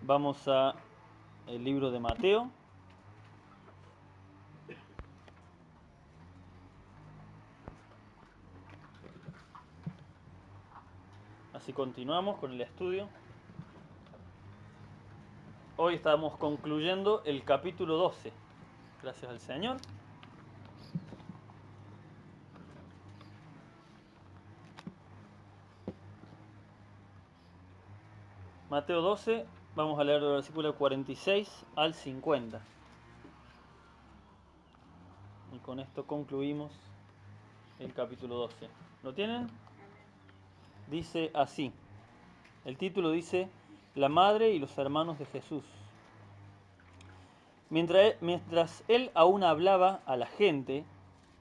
Vamos a el libro de Mateo. Así continuamos con el estudio. Hoy estamos concluyendo el capítulo 12. Gracias al Señor. Mateo 12, vamos a leer el versículo 46 al 50. Y con esto concluimos el capítulo 12. ¿Lo tienen? Dice así. El título dice: La madre y los hermanos de Jesús. Mientras él aún hablaba a la gente,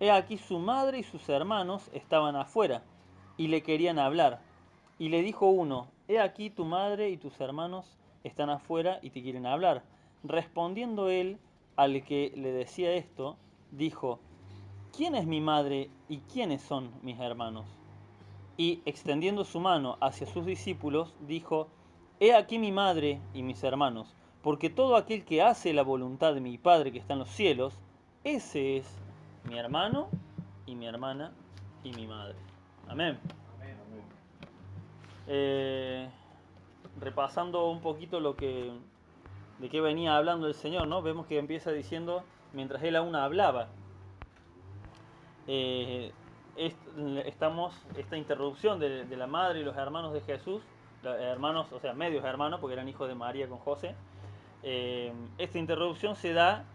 he aquí su madre y sus hermanos estaban afuera y le querían hablar. Y le dijo uno: He aquí tu madre y tus hermanos están afuera y te quieren hablar. Respondiendo él al que le decía esto, dijo: ¿Quién es mi madre y quiénes son mis hermanos? Y extendiendo su mano hacia sus discípulos, dijo: He aquí mi madre y mis hermanos, porque todo aquel que hace la voluntad de mi Padre que está en los cielos, ese es mi hermano y mi hermana y mi madre. Amén. Eh, Repasando un poquito de qué venía hablando el Señor, ¿no? Vemos que empieza diciendo: mientras él aún hablaba. Eh, esta interrupción de la madre y los hermanos de Jesús, hermanos, o sea, medios hermanos, porque eran hijos de María con José. Esta interrupción se da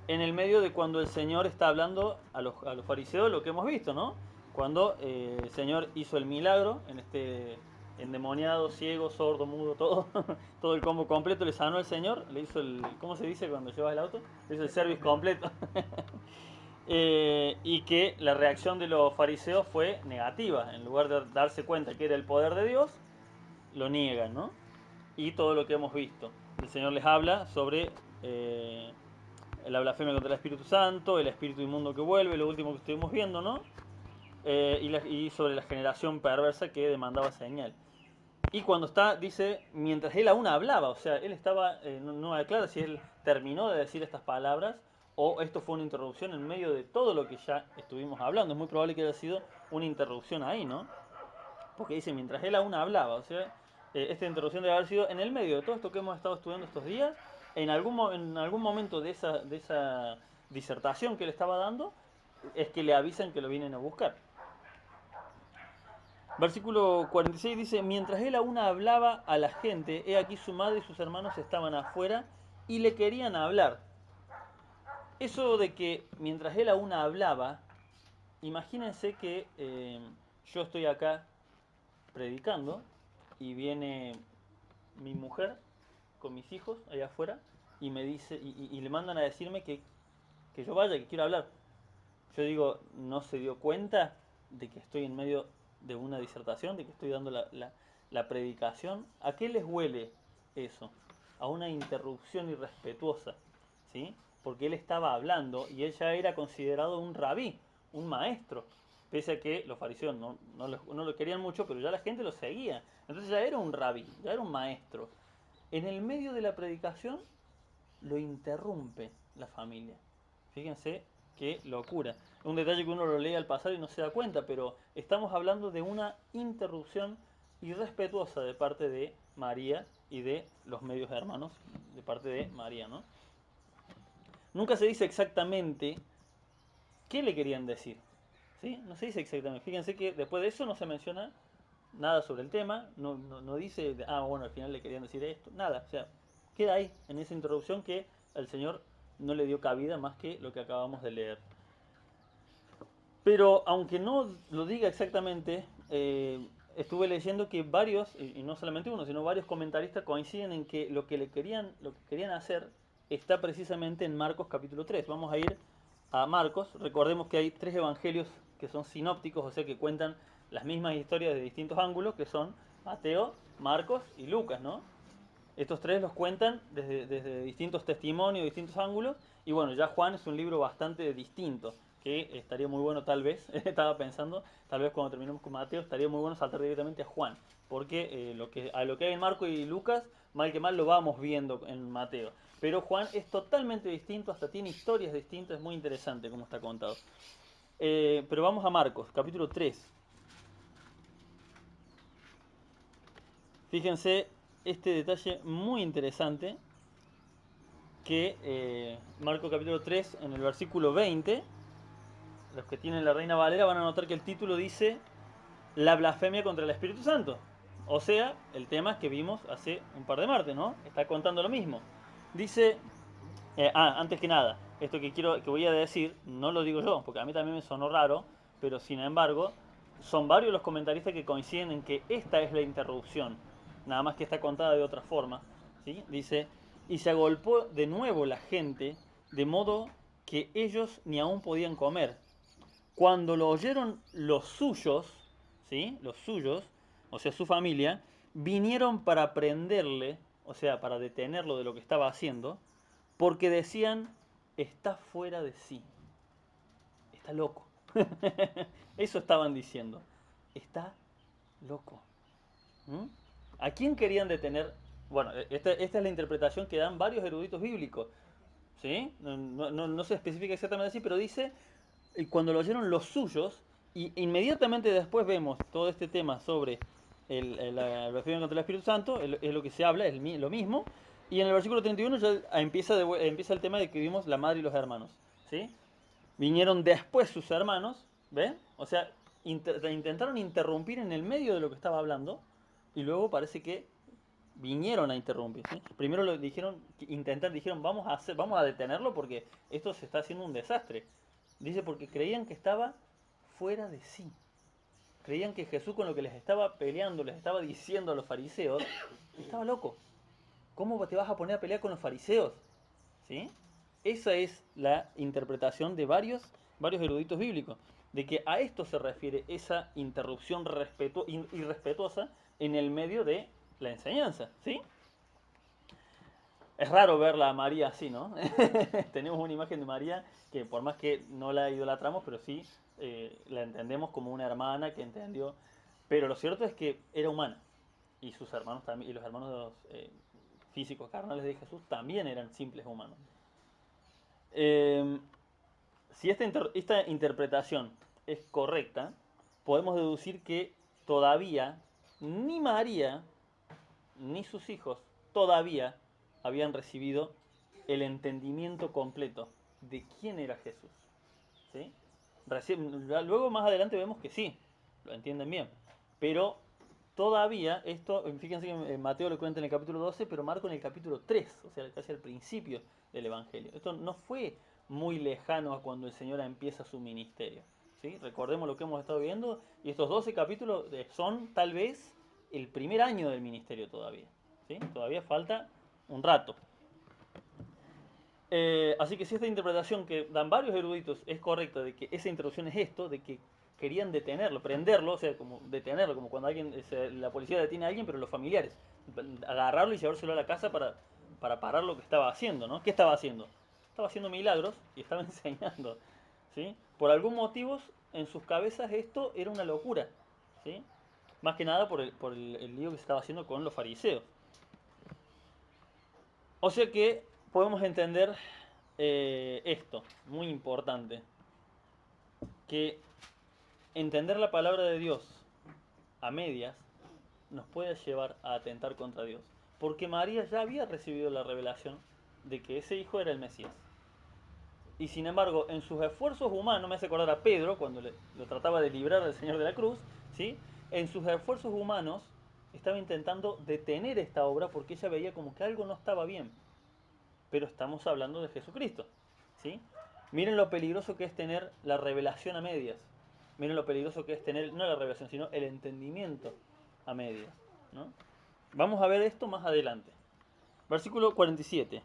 en el medio de cuando el Señor está hablando a los fariseos, lo que hemos visto, ¿no? Cuando el Señor hizo el milagro en este endemoniado, ciego, sordo, mudo, todo, todo el combo completo, le sanó el Señor, le hizo el, ¿cómo se dice cuando llevas el auto? Le hizo el service completo. Y que la reacción de los fariseos fue negativa. En lugar de darse cuenta que era el poder de Dios, lo niegan, ¿no? Y todo lo que hemos visto. El Señor les habla sobre la blasfemia contra el Espíritu Santo, el espíritu inmundo que vuelve, lo último que estuvimos viendo, ¿no? Y sobre la generación perversa que demandaba señal. Y cuando está, dice, mientras él aún hablaba, o sea, él estaba, no aclara si él terminó de decir estas palabras o esto fue una interrupción en medio de todo lo que ya estuvimos hablando. Es muy probable que haya sido una interrupción ahí, ¿no? Porque dice, mientras él aún hablaba, o sea, esta interrupción debe haber sido en el medio de todo esto que hemos estado estudiando estos días, en algún momento de esa disertación que le estaba dando, es que le avisan que lo vienen a buscar. Versículo 46 dice: Mientras él aún hablaba a la gente, he aquí su madre y sus hermanos estaban afuera y le querían hablar. Eso de que mientras él aún hablaba, imagínense que yo estoy acá predicando y viene mi mujer con mis hijos allá afuera y me dice y le mandan a decirme que yo vaya, que quiero hablar. Yo digo, ¿no se dio cuenta de que estoy en medio de una disertación, de que estoy dando la predicación? ¿A qué les huele eso? A una interrupción irrespetuosa, ¿sí? Porque él estaba hablando y él ya era considerado un rabí, un maestro, pese a que los fariseos no lo querían mucho, pero ya la gente lo seguía. Entonces ya era un rabí, ya era un maestro. En el medio de la predicación lo interrumpe la familia. Fíjense qué locura. Un detalle que uno lo lee al pasar y no se da cuenta, pero estamos hablando de una interrupción irrespetuosa de parte de María y de los medios hermanos, de parte de María, ¿no? Nunca se dice exactamente qué le querían decir, ¿sí? No se dice exactamente. Fíjense que después de eso no se menciona nada sobre el tema, no dice, bueno, al final le querían decir esto, nada, o sea, queda ahí, en esa introducción que el Señor no le dio cabida más que lo que acabamos de leer. Pero aunque no lo diga exactamente, estuve leyendo que varios, y no solamente uno, sino varios comentaristas coinciden en que lo que querían hacer está precisamente en Marcos capítulo 3. Vamos a ir a Marcos. Recordemos que hay tres evangelios que son sinópticos, o sea que cuentan las mismas historias de distintos ángulos, que son Mateo, Marcos y Lucas, ¿no? Estos tres los cuentan desde distintos testimonios, distintos ángulos. Y bueno, ya Juan es un libro bastante distinto, que estaría muy bueno tal vez, estaba pensando, tal vez cuando terminemos con Mateo, estaría muy bueno saltar directamente a Juan, porque a lo que hay en Marco y Lucas, mal que mal lo vamos viendo en Mateo. Pero Juan es totalmente distinto, hasta tiene historias distintas, es muy interesante cómo está contado. Pero vamos a Marcos, capítulo 3. Fíjense este detalle muy interesante que Marcos capítulo 3 en el versículo 20, los que tienen la Reina Valera van a notar que el título dice la blasfemia contra el Espíritu Santo. O sea, el tema que vimos hace un par de martes, ¿no? Está contando lo mismo. Dice, antes que nada, esto que voy a decir, no lo digo yo, porque a mí también me sonó raro, pero sin embargo, son varios los comentaristas que coinciden en que esta es la interrupción, nada más que está contada de otra forma, ¿sí? Dice, y se agolpó de nuevo la gente, de modo que ellos ni aún podían comer. Cuando lo oyeron los suyos, ¿sí? Los suyos, o sea, su familia, vinieron para prenderle, o sea, para detenerlo de lo que estaba haciendo, porque decían, está fuera de sí, está loco. Eso estaban diciendo, está loco. ¿Mm? ¿A quién querían detener? Bueno, esta es la interpretación que dan varios eruditos bíblicos. ¿Sí? No se especifica exactamente así, pero dice, y cuando lo oyeron los suyos, y inmediatamente después vemos todo este tema sobre la blasfemia contra el Espíritu Santo, es lo que se habla, es lo mismo, y en el versículo 31 ya empieza el tema de que vimos la madre y los hermanos. ¿Sí? Vinieron después sus hermanos, ¿ven? O sea, intentaron interrumpir en el medio de lo que estaba hablando, y luego parece que vinieron a interrumpir. ¿Sí? Primero lo dijeron, vamos a detenerlo porque esto se está haciendo un desastre. Dice porque creían que estaba fuera de sí. Creían que Jesús con lo que les estaba peleando, les estaba diciendo a los fariseos, estaba loco. ¿Cómo te vas a poner a pelear con los fariseos? ¿Sí? Esa es la interpretación de varios eruditos bíblicos, de que a esto se refiere esa interrupción irrespetuosa en el medio de la enseñanza. ¿Sí? Es raro verla a María así, ¿no? Tenemos una imagen de María que por más que no la idolatramos, pero sí la entendemos como una hermana que entendió. Pero lo cierto es que era humana. Y sus hermanos también, y los hermanos físicos carnales de Jesús también eran simples humanos. Eh, si esta interpretación es correcta, podemos deducir que todavía ni María ni sus hijos todavía habían recibido el entendimiento completo de quién era Jesús. ¿Sí? Luego más adelante vemos que sí, lo entienden bien. Pero todavía esto, fíjense que Mateo lo cuenta en el capítulo 12, pero Marco en el capítulo 3, o sea, casi al principio del Evangelio. Esto no fue muy lejano a cuando el Señor empieza su ministerio. ¿Sí? Recordemos lo que hemos estado viendo, y estos 12 capítulos son tal vez el primer año del ministerio todavía. ¿Sí? Todavía falta un rato. Así que si esta interpretación que dan varios eruditos es correcta, de que esa introducción es esto, de que querían detenerlo, prenderlo, o sea, como detenerlo, como cuando la policía detiene a alguien, pero los familiares, agarrarlo y llevárselo a la casa para parar lo que estaba haciendo, ¿no? ¿Qué estaba haciendo? Estaba haciendo milagros y estaba enseñando, ¿sí? Por algún motivo en sus cabezas esto era una locura, ¿sí? Más que nada por el lío que se estaba haciendo con los fariseos. O sea que podemos entender esto, muy importante, que entender la palabra de Dios a medias nos puede llevar a atentar contra Dios. Porque María ya había recibido la revelación de que ese hijo era el Mesías. Y sin embargo, en sus esfuerzos humanos, me hace acordar a Pedro cuando lo trataba de librar del Señor de la cruz, ¿sí? En sus esfuerzos humanos estaba intentando detener esta obra porque ella veía como que algo no estaba bien. Pero estamos hablando de Jesucristo, ¿sí? Miren lo peligroso que es tener la revelación a medias. Miren lo peligroso que es tener, no la revelación, sino el entendimiento a medias, ¿no? Vamos a ver esto más adelante. Versículo 47.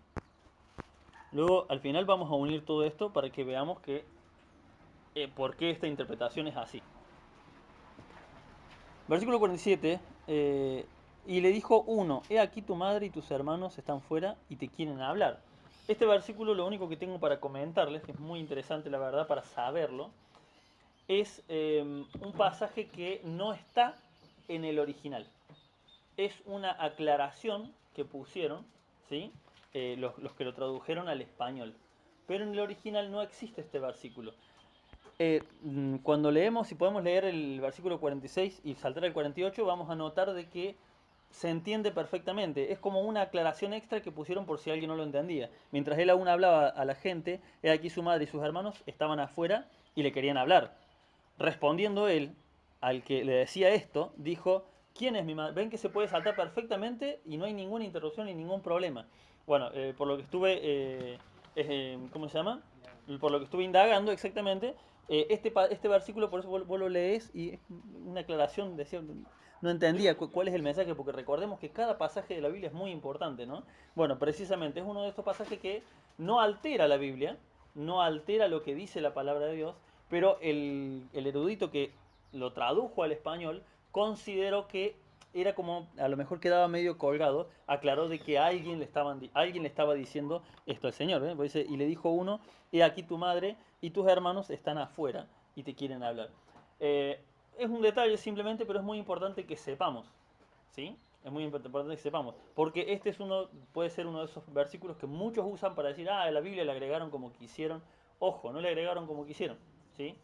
Luego, al final, vamos a unir todo esto para que veamos por qué esta interpretación es así. Versículo 47. Y le dijo uno, he aquí tu madre y tus hermanos están fuera y te quieren hablar. Este versículo, lo único que tengo para comentarles, que es muy interesante la verdad para saberlo, es un pasaje que no está en el original. es una aclaración que pusieron, ¿sí? Los que lo tradujeron al español. Pero en el original no existe este versículo. Cuando leemos, si podemos leer el versículo 46 y saltar al 48, vamos a notar de que se entiende perfectamente. Es como una aclaración extra que pusieron por si alguien no lo entendía. Mientras él aún hablaba a la gente, he aquí su madre y sus hermanos estaban afuera y le querían hablar. Respondiendo él, al que le decía esto, dijo, ¿quién es mi madre? Ven que se puede saltar perfectamente y no hay ninguna interrupción ni ningún problema. Bueno, por lo que estuve, ¿cómo se llama? Por lo que estuve indagando exactamente, este versículo, por eso vos lo lees y es una aclaración, decía, no entendía cuál es el mensaje, porque recordemos que cada pasaje de la Biblia es muy importante, ¿no? Bueno, precisamente es uno de estos pasajes que no altera la Biblia, no altera lo que dice la palabra de Dios, pero el erudito que lo tradujo al español consideró que era como, a lo mejor quedaba medio colgado, aclaró de que alguien le estaba diciendo esto al Señor, ¿eh? Pues dice, y le dijo uno, he aquí tu madre y tus hermanos están afuera y te quieren hablar. Eh, es un detalle simplemente, pero es muy importante que sepamos, ¿sí? Es muy importante que sepamos, porque este es uno, puede ser uno de esos versículos que muchos usan para decir, ah, a la Biblia le agregaron como quisieron. Ojo, no le agregaron como quisieron, ¿sí?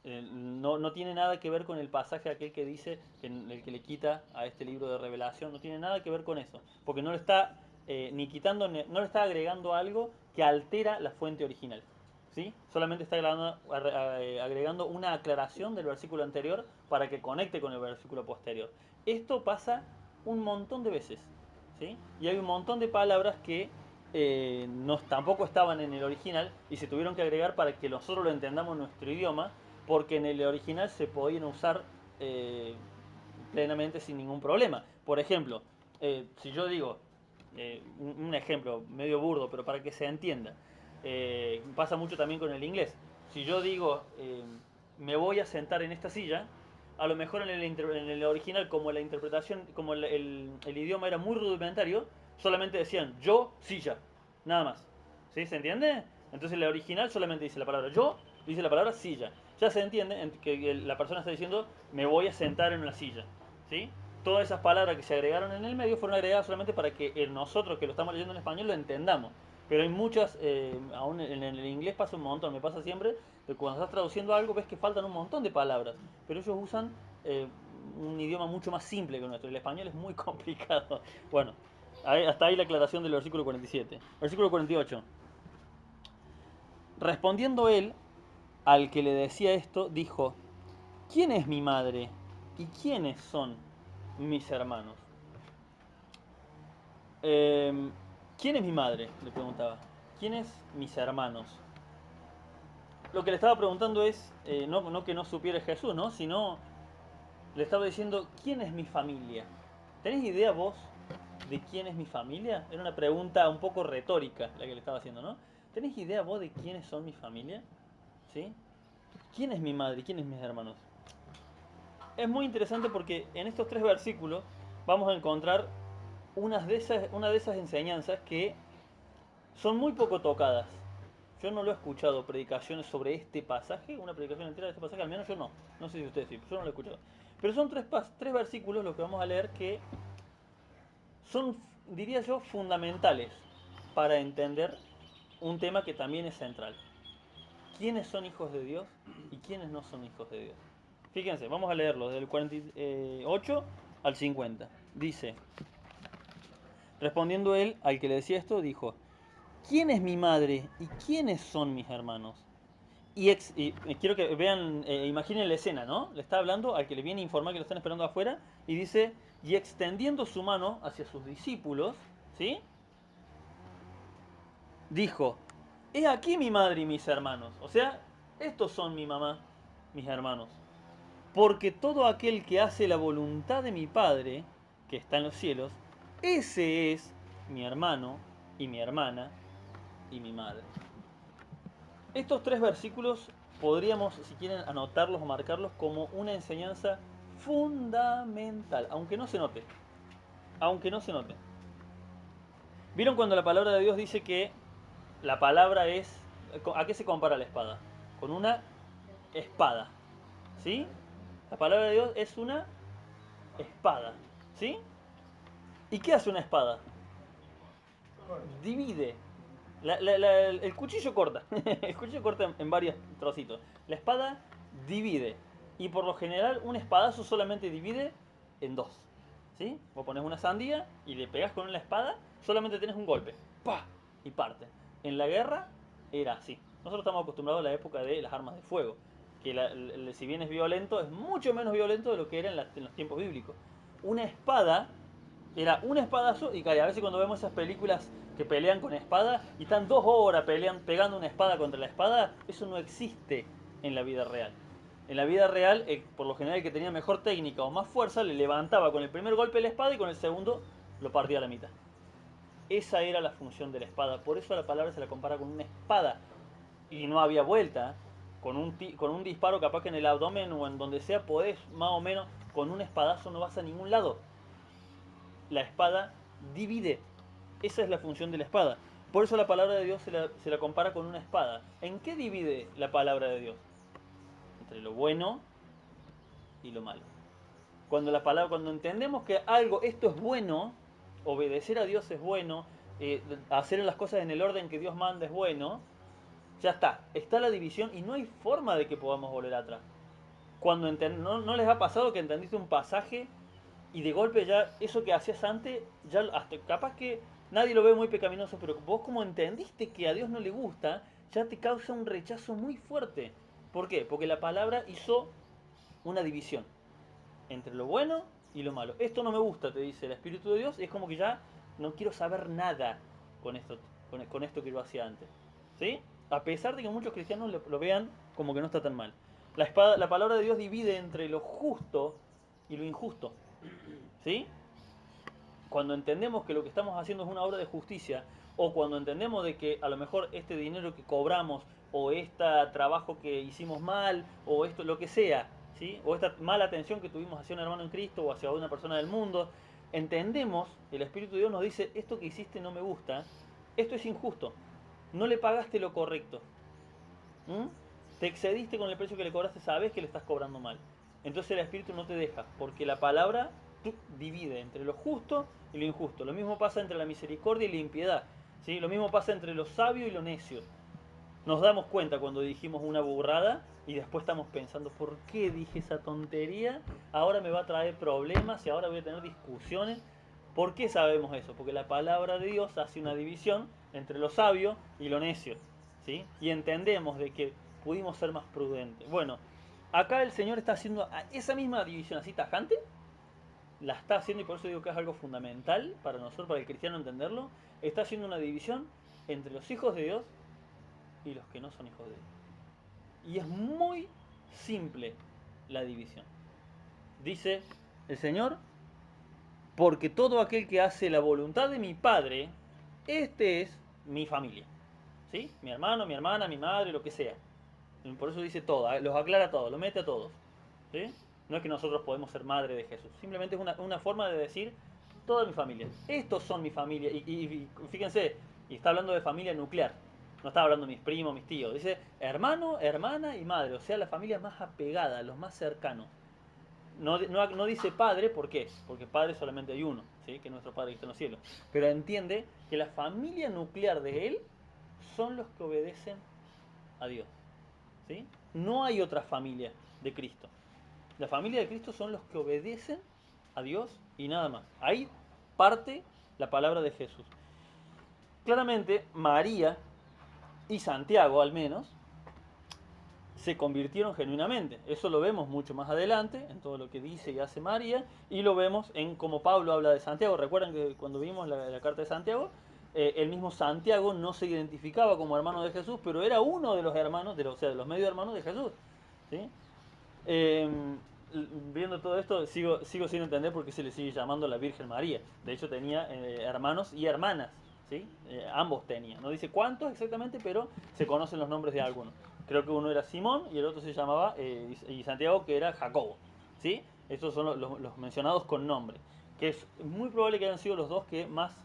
No tiene nada que ver con el pasaje aquel que dice, el que le quita a este libro de revelación, no tiene nada que ver con eso, porque no le está ni quitando, no le está agregando algo que altera la fuente original, ¿sí? Solamente está agregando una aclaración del versículo anterior para que conecte con el versículo posterior. Esto pasa un montón de veces, ¿sí? Y hay un montón de palabras que tampoco estaban en el original y se tuvieron que agregar para que nosotros lo entendamos en nuestro idioma, porque en el original se podían usar eh, plenamente sin ningún problema. Por ejemplo, si yo digo, un ejemplo medio burdo, pero para que se entienda, pasa mucho también con el inglés. Si yo digo, me voy a sentar en esta silla, a lo mejor en el original, como la interpretación, como el idioma era muy rudimentario, solamente decían yo, silla, nada más. ¿Sí? ¿Se entiende? Entonces el original solamente dice la palabra yo, dice la palabra silla. Ya se entiende que la persona está diciendo me voy a sentar en una silla. ¿Sí? Todas esas palabras que se agregaron en el medio fueron agregadas solamente para que nosotros que lo estamos leyendo en español lo entendamos. Pero hay muchas, aún en el inglés pasa un montón, me pasa siempre, que cuando estás traduciendo algo ves que faltan un montón de palabras, pero ellos usan un idioma mucho más simple que el nuestro, el español es muy complicado. Bueno, hasta ahí la aclaración del versículo 47. Versículo 48. Respondiendo él al que le decía esto, dijo, ¿quién es mi madre y quiénes son mis hermanos? Eh, ¿Quién es mi madre? Le preguntaba. ¿Quiénes mis hermanos? Lo que le estaba preguntando es, no que no supiera Jesús, ¿no? Sino le estaba diciendo, ¿quién es mi familia? ¿Tenés idea vos de quién es mi familia? Era una pregunta un poco retórica la que le estaba haciendo, ¿no? ¿Tenés idea vos de quiénes son mi familia? ¿Sí? ¿Quién es mi madre y quiénes mis hermanos? Es muy interesante porque en estos tres versículos vamos a encontrar una de esas enseñanzas que son muy poco tocadas. Yo no lo he escuchado predicaciones sobre este pasaje, una predicación entera de este pasaje, al menos yo no. No sé si ustedes sí, yo no lo he escuchado. Pero son tres versículos los que vamos a leer que son, diría yo, fundamentales para entender un tema que también es central. ¿Quiénes son hijos de Dios y quiénes no son hijos de Dios? Fíjense, vamos a leerlo del 48 al 50. Dice, respondiendo él al que le decía esto, dijo, ¿quién es mi madre y quiénes son mis hermanos? Quiero que vean, imaginen la escena, ¿no? Le está hablando al que le viene a informar que lo están esperando afuera y dice, y extendiendo su mano hacia sus discípulos, ¿sí? Dijo, he aquí mi madre y mis hermanos. O sea, estos son mi mamá, mis hermanos. Porque todo aquel que hace la voluntad de mi Padre, que está en los cielos, ese es mi hermano y mi hermana y mi madre. Estos tres versículos podríamos, si quieren, anotarlos o marcarlos como una enseñanza fundamental, aunque no se note. Aunque no se note. ¿Vieron cuando la palabra de Dios dice que la palabra es... ¿A qué se compara la espada? Con una espada. ¿Sí? La palabra de Dios es una espada. ¿Sí? ¿Y qué hace una espada? Divide. El cuchillo corta. El cuchillo corta en varios trocitos. La espada divide. Y por lo general un espadazo solamente divide en dos. ¿Sí? Vos pones una sandía y le pegás con una espada, solamente tenés un golpe. ¡Pah! Y parte. En la guerra era así. Nosotros estamos acostumbrados a la época de las armas de fuego. Que si bien es violento, es mucho menos violento de lo que era en los tiempos bíblicos. Una espada era un espadazo y a veces cuando vemos esas películas que pelean con espada y están 2 horas pegando una espada contra la espada, eso no existe en la vida real. En la vida real, por lo general el que tenía mejor técnica o más fuerza le levantaba con el primer golpe la espada y con el segundo lo partía a la mitad. Esa era la función de la espada. Por eso a la palabra se la compara con una espada. Y no había vuelta. Con un disparo capaz que en el abdomen o en donde sea podés más o menos, con un espadazo no vas a ningún lado. La espada divide. Esa es la función de la espada. Por eso la palabra de Dios se la compara con una espada. ¿En qué divide la palabra de Dios? Entre lo bueno y lo malo. Cuando entendemos que algo, esto es bueno, obedecer a Dios es bueno, hacer las cosas en el orden que Dios manda es bueno, ya está la división y no hay forma de que podamos volver atrás. ¿No les ha pasado que entendiste un pasaje y de golpe ya eso que hacías antes, ya hasta capaz que nadie lo ve muy pecaminoso, pero vos como entendiste que a Dios no le gusta, ya te causa un rechazo muy fuerte? ¿Por qué? Porque la palabra hizo una división entre lo bueno y lo malo. Esto no me gusta, te dice el Espíritu de Dios, y es como que ya no quiero saber nada con esto, con esto que yo hacía antes. ¿Sí? A pesar de que muchos cristianos lo vean como que no está tan mal. La palabra de Dios divide entre lo justo y lo injusto. ¿Sí? Cuando entendemos que lo que estamos haciendo es una obra de justicia, o cuando entendemos de que a lo mejor este dinero que cobramos, o este trabajo que hicimos mal, o esto, lo que sea, ¿sí? O esta mala atención que tuvimos hacia un hermano en Cristo o hacia una persona del mundo, entendemos, el Espíritu de Dios nos dice, esto que hiciste no me gusta, esto es injusto, no le pagaste lo correcto. ¿Mm? Te excediste con el precio que le cobraste, sabes que le estás cobrando mal. Entonces el Espíritu no te deja, porque la palabra divide entre lo justo y lo injusto. Lo mismo pasa entre la misericordia y la impiedad. ¿Sí? Lo mismo pasa entre lo sabio y lo necio. Nos damos cuenta cuando dijimos una burrada y después estamos pensando, ¿por qué dije esa tontería? Ahora me va a traer problemas y ahora voy a tener discusiones. ¿Por qué sabemos eso? Porque la palabra de Dios hace una división entre lo sabio y lo necio. ¿Sí? Y entendemos de que pudimos ser más prudentes. Bueno, acá el Señor está haciendo esa misma división así tajante, la está haciendo y por eso digo que es algo fundamental para nosotros, para el cristiano entenderlo. Está haciendo una división entre los hijos de Dios y los que no son hijos de Dios. Y es muy simple la división. Dice el Señor, porque todo aquel que hace la voluntad de mi Padre, este es mi familia. ¿Sí? Mi hermano, mi hermana, mi madre, lo que sea. Por eso dice todo, los aclara a todos, lo mete a todos. ¿Sí? No es que nosotros podemos ser madre de Jesús, simplemente es una forma de decir toda mi familia. Estos son mi familia. Y fíjense, y está hablando de familia nuclear. No está hablando de mis primos, mis tíos. Dice hermano, hermana y madre. O sea, la familia más apegada, los más cercanos. No dice padre, ¿por qué? Porque padre solamente hay uno, ¿sí? Que es nuestro Padre que está en los cielos. Pero entiende que la familia nuclear de él son los que obedecen a Dios. ¿Sí? No hay otra familia de Cristo. La familia de Cristo son los que obedecen a Dios y nada más. Ahí parte la palabra de Jesús. Claramente, María y Santiago, al menos, se convirtieron genuinamente. Eso lo vemos mucho más adelante, en todo lo que dice y hace María, y lo vemos en cómo Pablo habla de Santiago. Recuerdan que cuando vimos la carta de Santiago, el mismo Santiago no se identificaba como hermano de Jesús, pero era uno de los hermanos, o sea, de los medio hermanos de Jesús. ¿Sí? Eh, Viendo todo esto, sigo sin entender por qué se le sigue llamando la Virgen María. De hecho, tenía hermanos y hermanas. ¿Sí? Ambos tenían. No dice cuántos exactamente, pero se conocen los nombres de algunos. Creo que uno era Simón y el otro se llamaba, y Santiago, que era Jacobo. ¿Sí? Estos son los mencionados con nombre. Que es muy probable que hayan sido los dos que más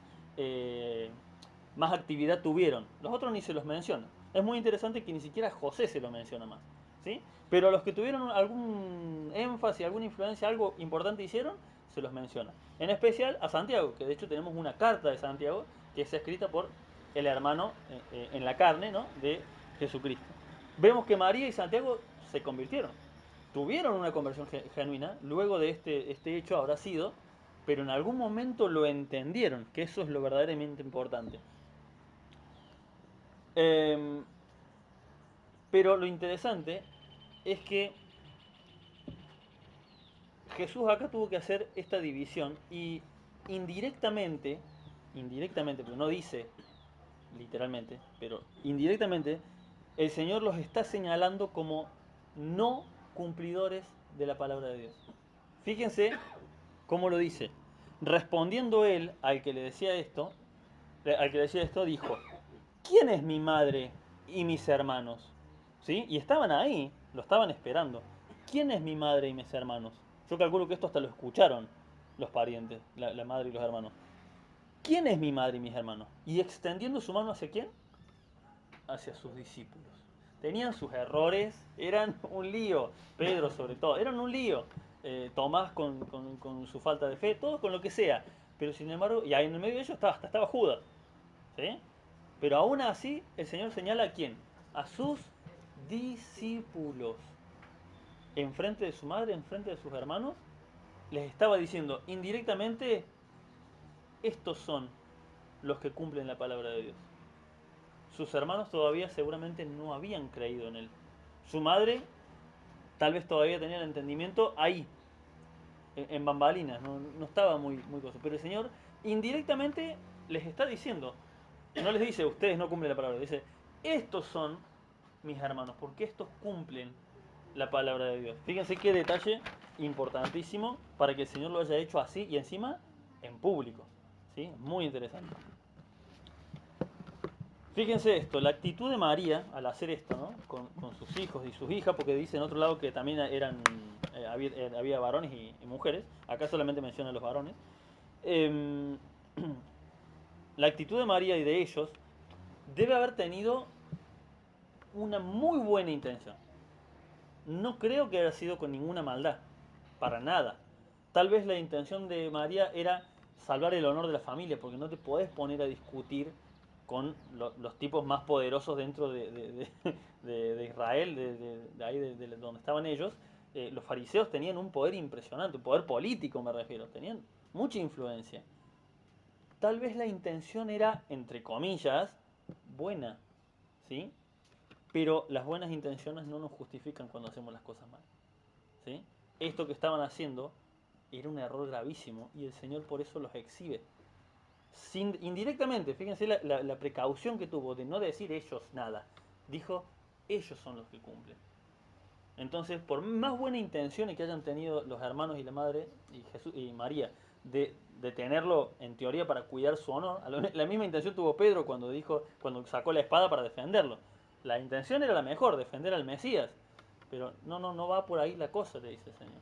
actividad tuvieron. Los otros ni se los menciona. Es muy interesante que ni siquiera José se lo menciona más. ¿Sí? Pero los que tuvieron algún énfasis, alguna influencia, algo importante hicieron, se los menciona. En especial a Santiago, que de hecho tenemos una carta de Santiago que es escrita por el hermano en la carne, ¿no?, de Jesucristo. Vemos que María y Santiago se convirtieron, tuvieron una conversión genuina, luego de este hecho habrá sido, pero en algún momento lo entendieron, que eso es lo verdaderamente importante. Eh, pero lo interesante es que Jesús acá tuvo que hacer esta división y indirectamente, indirectamente, pero no dice literalmente, pero indirectamente, el Señor los está señalando como no cumplidores de la palabra de Dios. Fíjense cómo lo dice. Respondiendo él al que le decía esto, dijo: ¿quién es mi madre y mis hermanos? ¿Sí? Y estaban ahí, lo estaban esperando. ¿Quién es mi madre y mis hermanos? Yo calculo que esto hasta lo escucharon los parientes, la madre y los hermanos. ¿Quién es mi madre y mis hermanos? Y extendiendo su mano hacia quién, hacia sus discípulos. Tenían sus errores, eran un lío. Pedro sobre todo, eran un lío. Tomás con su falta de fe, todos con lo que sea. Pero sin embargo, y ahí en el medio de ellos hasta estaba Judas. ¿Sí? Pero aún así, el Señor señala a quién, a sus discípulos. Enfrente de su madre, enfrente de sus hermanos, les estaba diciendo indirectamente: estos son los que cumplen la palabra de Dios. Sus hermanos todavía seguramente no habían creído en él. Su madre tal vez todavía tenía el entendimiento ahí, en bambalinas, no estaba muy cosa. Pero el Señor indirectamente les está diciendo, no les dice ustedes no cumplen la palabra, dice estos son mis hermanos, porque estos cumplen la palabra de Dios. Fíjense qué detalle importantísimo para que el Señor lo haya hecho así y encima en público. ¿Sí? Muy interesante. Fíjense esto, la actitud de María al hacer esto, ¿no?, con sus hijos y sus hijas, porque dice en otro lado que también había varones y mujeres, acá solamente menciona a los varones. Eh, la actitud de María y de ellos debe haber tenido una muy buena intención. No creo que haya sido con ninguna maldad, para nada. Tal vez la intención de María era salvar el honor de la familia, porque no te podés poner a discutir con los tipos más poderosos dentro de Israel, de ahí de donde estaban ellos. Los fariseos tenían un poder impresionante, un poder político me refiero, tenían mucha influencia. Tal vez la intención era, entre comillas, buena, ¿sí? Pero las buenas intenciones no nos justifican cuando hacemos las cosas mal, ¿sí? Esto que estaban haciendo era un error gravísimo y el Señor por eso los exhibe. Indirectamente, fíjense la precaución que tuvo de no decir ellos nada. Dijo, ellos son los que cumplen. Entonces, por más buenas intenciones que hayan tenido los hermanos y la madre y Jesús y María de tenerlo en teoría para cuidar su honor, la misma intención tuvo Pedro cuando sacó la espada para defenderlo. La intención era la mejor, defender al Mesías. Pero no va por ahí la cosa, le dice el Señor.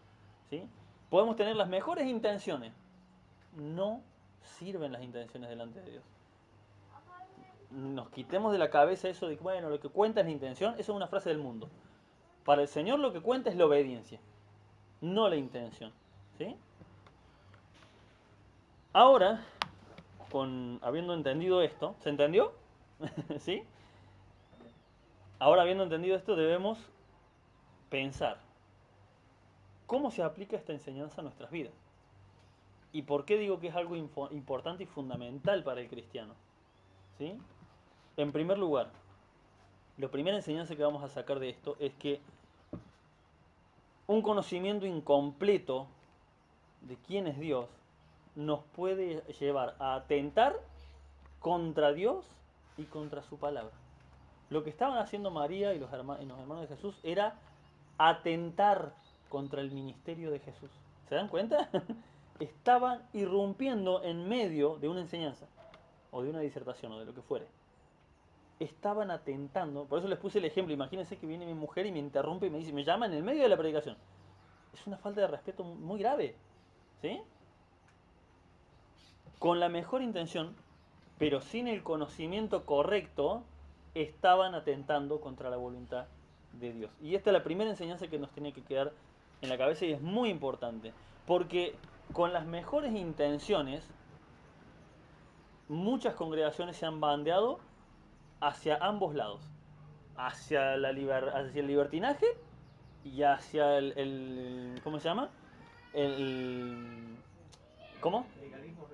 ¿Sí? Podemos tener las mejores intenciones. No sirven las intenciones delante de Dios. Nos quitemos de la cabeza eso de que, bueno, lo que cuenta es la intención. Eso es una frase del mundo. Para el Señor lo que cuenta es la obediencia, no la intención. ¿Sí? Ahora, habiendo entendido esto, ¿se entendió? ¿Sí? Ahora, habiendo entendido esto, debemos pensar cómo se aplica esta enseñanza a nuestras vidas. ¿Y por qué digo que es algo importante y fundamental para el cristiano? ¿Sí? En primer lugar, la primera enseñanza que vamos a sacar de esto es que un conocimiento incompleto de quién es Dios nos puede llevar a atentar contra Dios y contra su palabra. Lo que estaban haciendo María y los hermanos de Jesús era atentar contra el ministerio de Jesús. ¿Se dan cuenta? Estaban irrumpiendo en medio de una enseñanza, o de una disertación, o de lo que fuere. Estaban atentando, por eso les puse el ejemplo, imagínense que viene mi mujer y me interrumpe y me dice, me llama en el medio de la predicación. Es una falta de respeto muy grave, ¿sí? Con la mejor intención, pero sin el conocimiento correcto, estaban atentando contra la voluntad de Dios. Y esta es la primera enseñanza que nos tiene que quedar en la cabeza y es muy importante, porque con las mejores intenciones, muchas congregaciones se han bandeado hacia ambos lados, hacia el libertinaje y hacia ¿cómo se llama? El, ¿Cómo?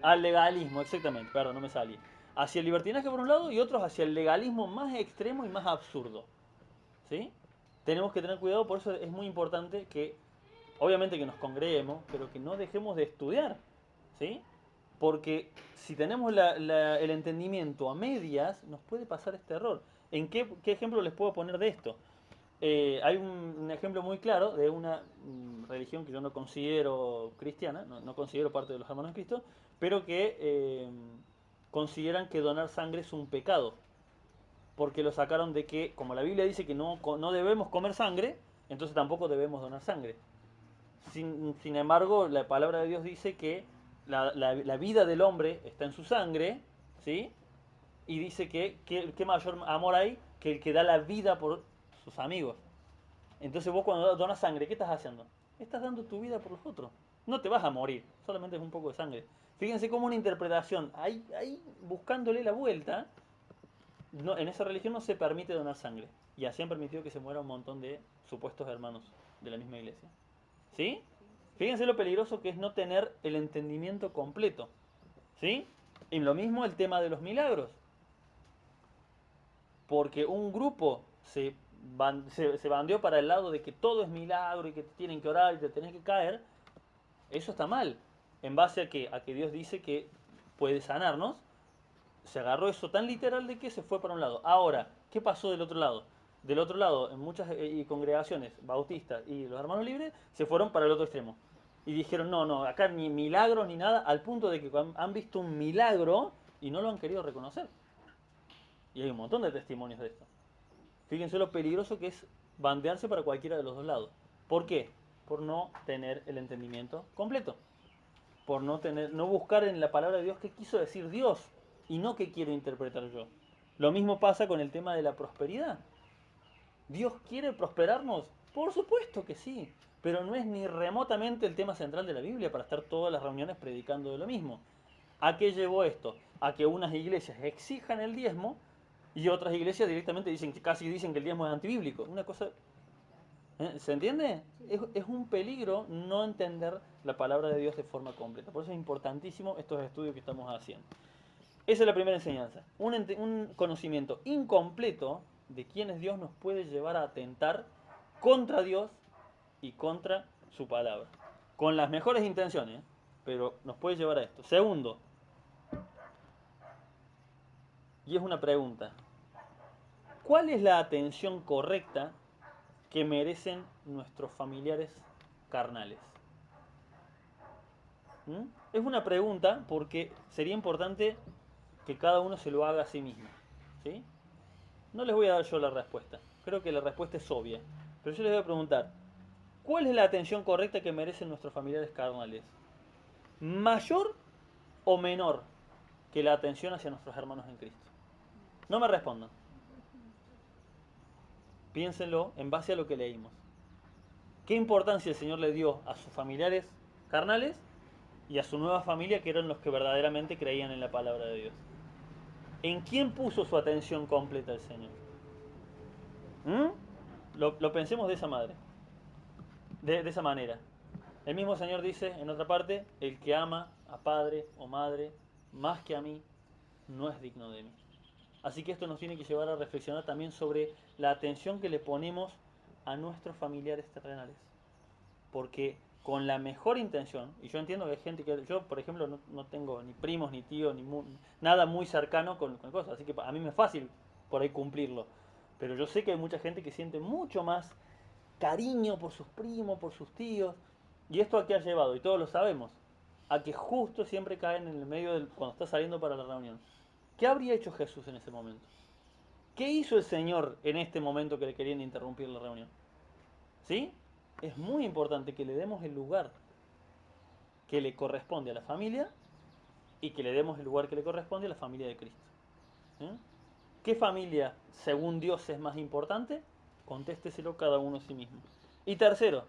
Al legalismo, exactamente, perdón, no me salía. Hacia el libertinaje por un lado y otros hacia el legalismo más extremo y más absurdo. ¿Sí? Tenemos que tener cuidado, por eso es muy importante que, obviamente que nos congreguemos, pero que no dejemos de estudiar. ¿Sí? Porque si tenemos el entendimiento a medias, nos puede pasar este error. ¿En qué ejemplo les puedo poner de esto? Hay un ejemplo muy claro de una religión que yo no considero cristiana, no considero parte de los hermanos en Cristo, pero que consideran que donar sangre es un pecado, porque lo sacaron de que, como la Biblia dice que no debemos comer sangre, entonces tampoco debemos donar sangre. Sin embargo, la palabra de Dios dice que la vida del hombre está en su sangre, ¿sí? Y dice que qué mayor amor hay que el que da la vida por sus amigos. Entonces vos cuando donas sangre, ¿qué estás haciendo? Estás dando tu vida por los otros. No te vas a morir, solamente es un poco de sangre. Fíjense cómo una interpretación, ahí buscándole la vuelta, no, en esa religión no se permite donar sangre. Y así han permitido que se muera un montón de supuestos hermanos de la misma iglesia. ¿Sí? Fíjense lo peligroso que es no tener el entendimiento completo. ¿Sí? Y lo mismo el tema de los milagros. Porque un grupo se bandeó para el lado de que todo es milagro y que te tienen que orar y te tenés que caer, eso está mal. ¿En base a que Dios dice que puede sanarnos? Se agarró eso tan literal de que se fue para un lado. Ahora, ¿qué pasó del otro lado? Del otro lado, en muchas congregaciones bautistas y los hermanos libres se fueron para el otro extremo. Y dijeron, no, acá ni milagros ni nada, al punto de que han visto un milagro y no lo han querido reconocer. Y hay un montón de testimonios de esto. Fíjense lo peligroso que es bandearse para cualquiera de los dos lados. ¿Por qué? Por no tener el entendimiento completo. Por no buscar en la palabra de Dios qué quiso decir Dios y no qué quiero interpretar yo. Lo mismo pasa con el tema de la prosperidad. ¿Dios quiere prosperarnos? Por supuesto que sí, pero no es ni remotamente el tema central de la Biblia para estar todas las reuniones predicando de lo mismo. ¿A qué llevó esto? A que unas iglesias exijan el diezmo y otras iglesias directamente dicen, casi dicen que el diezmo es antibíblico. Una cosa, ¿se entiende? Es un peligro no entender la palabra de Dios de forma completa. Por eso es importantísimo estos estudios que estamos haciendo. Esa es la primera enseñanza. Un conocimiento incompleto de quién es Dios nos puede llevar a atentar contra Dios y contra su palabra. Con las mejores intenciones, pero nos puede llevar a esto. Segundo, y es una pregunta, ¿cuál es la atención correcta que merecen nuestros familiares carnales? ¿Mm? Es una pregunta porque sería importante que cada uno se lo haga a sí mismo. ¿Sí? No les voy a dar yo la respuesta. Creo que la respuesta es obvia. Pero yo les voy a preguntar, ¿cuál es la atención correcta que merecen nuestros familiares carnales? ¿Mayor o menor que la atención hacia nuestros hermanos en Cristo? No me respondan. Piénsenlo en base a lo que leímos. ¿Qué importancia el Señor le dio a sus familiares carnales y a su nueva familia que eran los que verdaderamente creían en la palabra de Dios? ¿En quién puso su atención completa el Señor? ¿Mm? Lo pensemos de esa madre, de esa manera. El mismo Señor dice en otra parte, el que ama a padre o madre más que a mí, no es digno de mí. Así que esto nos tiene que llevar a reflexionar también sobre la atención que le ponemos a nuestros familiares terrenales. Porque con la mejor intención, y yo entiendo que hay gente que, yo por ejemplo no tengo ni primos, ni tíos, nada muy cercano con cosas, así que a mí me es fácil por ahí cumplirlo. Pero yo sé que hay mucha gente que siente mucho más cariño por sus primos, por sus tíos. ¿Y esto a qué ha llevado? Y todos lo sabemos. A que justo siempre caen en el medio cuando está saliendo para la reunión. ¿Qué habría hecho Jesús en ese momento? ¿Qué hizo el Señor en este momento que le querían interrumpir la reunión? ¿Sí? Es muy importante que le demos el lugar que le corresponde a la familia y que le demos el lugar que le corresponde a la familia de Cristo. ¿Sí? ¿Qué familia, según Dios, es más importante? Contésteselo cada uno a sí mismo. Y tercero,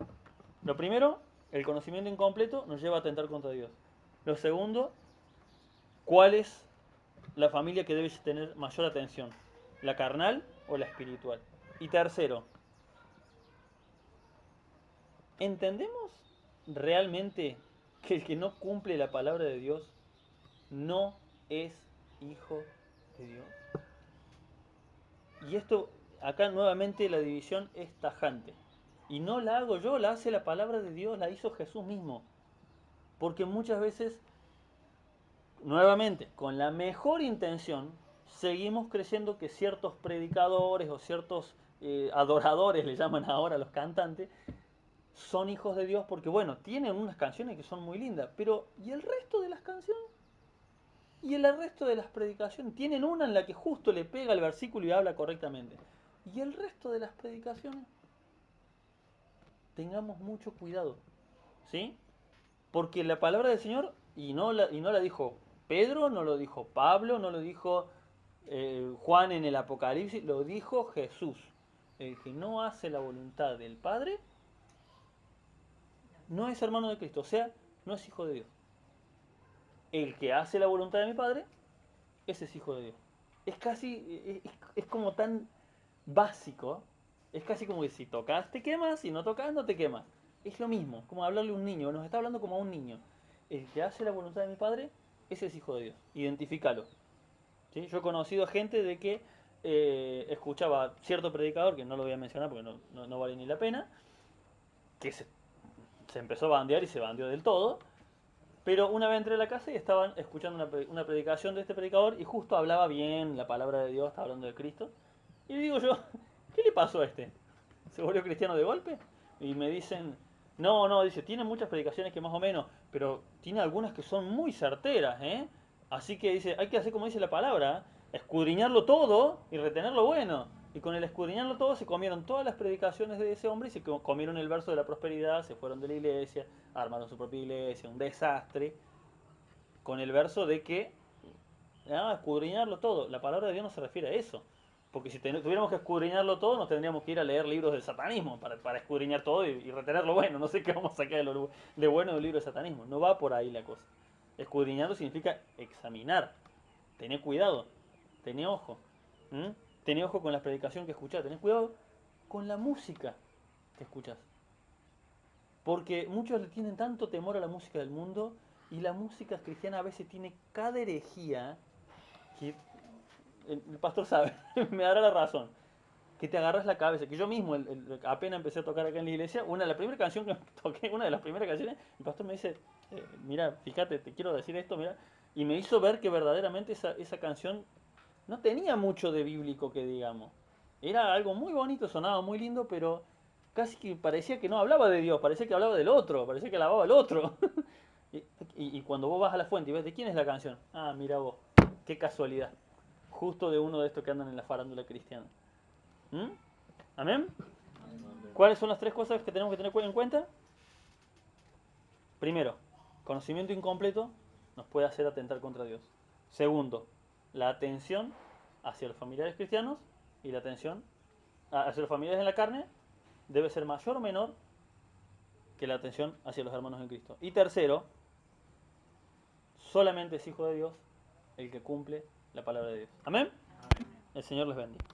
lo primero, El conocimiento incompleto nos lleva a atentar contra Dios. Lo segundo, ¿cuál es la familia que debe tener mayor atención? ¿La carnal o la espiritual? Y tercero, ¿entendemos realmente que el que no cumple la palabra de Dios no es hijo de Dios? Y esto, acá nuevamente la división es tajante. Y no la hago yo, la hace la palabra de Dios, la hizo Jesús mismo. Porque muchas veces, nuevamente, con la mejor intención, seguimos creyendo que ciertos predicadores o ciertos adoradores, le llaman ahora a los cantantes, son hijos de Dios porque, bueno, tienen unas canciones que son muy lindas, pero ¿y el resto de las canciones? ¿Y el resto de las predicaciones? Tienen una en la que justo le pega el versículo y habla correctamente. ¿Y el resto de las predicaciones? Tengamos mucho cuidado, ¿sí? Porque la palabra del Señor, y no la dijo Pedro, no lo dijo Pablo, no lo dijo Juan en el Apocalipsis, lo dijo Jesús. El que no hace la voluntad del Padre no es hermano de Cristo, o sea, no es hijo de Dios. El que hace la voluntad de mi Padre, ese es hijo de Dios. Es casi, es como tan básico, es casi como que si tocas te quemas, si no tocas no te quemas. Es lo mismo, como hablarle a un niño, nos está hablando como a un niño. El que hace la voluntad de mi Padre, ese es hijo de Dios. Identifícalo. ¿Sí? Yo he conocido gente de que escuchaba cierto predicador, que no lo voy a mencionar porque no vale ni la pena, que se empezó a bandear y se bandeó del todo. Pero una vez entré a la casa y estaban escuchando una predicación de este predicador y justo hablaba bien la palabra de Dios, estaba hablando de Cristo. Y digo yo, ¿qué le pasó a este? ¿Se volvió cristiano de golpe? Y me dicen, no, no, dice, tiene muchas predicaciones que más o menos, pero tiene algunas que son muy certeras, ¿eh? Así que dice, hay que hacer como dice la palabra, escudriñarlo todo y retener lo bueno. Y con el escudriñarlo todo se comieron todas las predicaciones de ese hombre y se comieron el verso de la prosperidad, se fueron de la iglesia, armaron su propia iglesia, un desastre, con el verso de que, escudriñarlo todo. La palabra de Dios no se refiere a eso. Porque si tuviéramos que escudriñarlo todo, nos tendríamos que ir a leer libros del satanismo para escudriñar todo y retener lo bueno. No sé qué vamos a sacar de bueno del libro de satanismo. No va por ahí la cosa. Escudriñarlo significa examinar. Tené cuidado. Tené ojo. ¿Mm? Tené ojo con la predicación que escuchás. Tené cuidado con la música que escuchás. Porque muchos le tienen tanto temor a la música del mundo y la música cristiana a veces tiene cada herejía que el pastor sabe, me dará la razón, que te agarras la cabeza, que yo mismo apenas empecé a tocar acá en la iglesia, la primera canción que toqué, una de las primeras canciones, el pastor me dice, mira, fíjate, te quiero decir esto, mira, y me hizo ver que verdaderamente esa canción no tenía mucho de bíblico que digamos. Era algo muy bonito, sonaba muy lindo, pero casi que parecía que no hablaba de Dios, parecía que hablaba del otro, parecía que alababa al otro. y cuando vos vas a la fuente y ves de quién es la canción, ah, mira vos, qué casualidad. Justo de uno de estos que andan en la farándula cristiana. ¿Mm? ¿Amén? ¿Cuáles son las tres cosas que tenemos que tener en cuenta? Primero, conocimiento incompleto nos puede hacer atentar contra Dios. Segundo, la atención hacia los familiares cristianos y la atención hacia los familiares en la carne debe ser mayor o menor que la atención hacia los hermanos en Cristo. Y tercero, solamente es hijo de Dios el que cumple la palabra de Dios. Amén. El Señor les bendiga.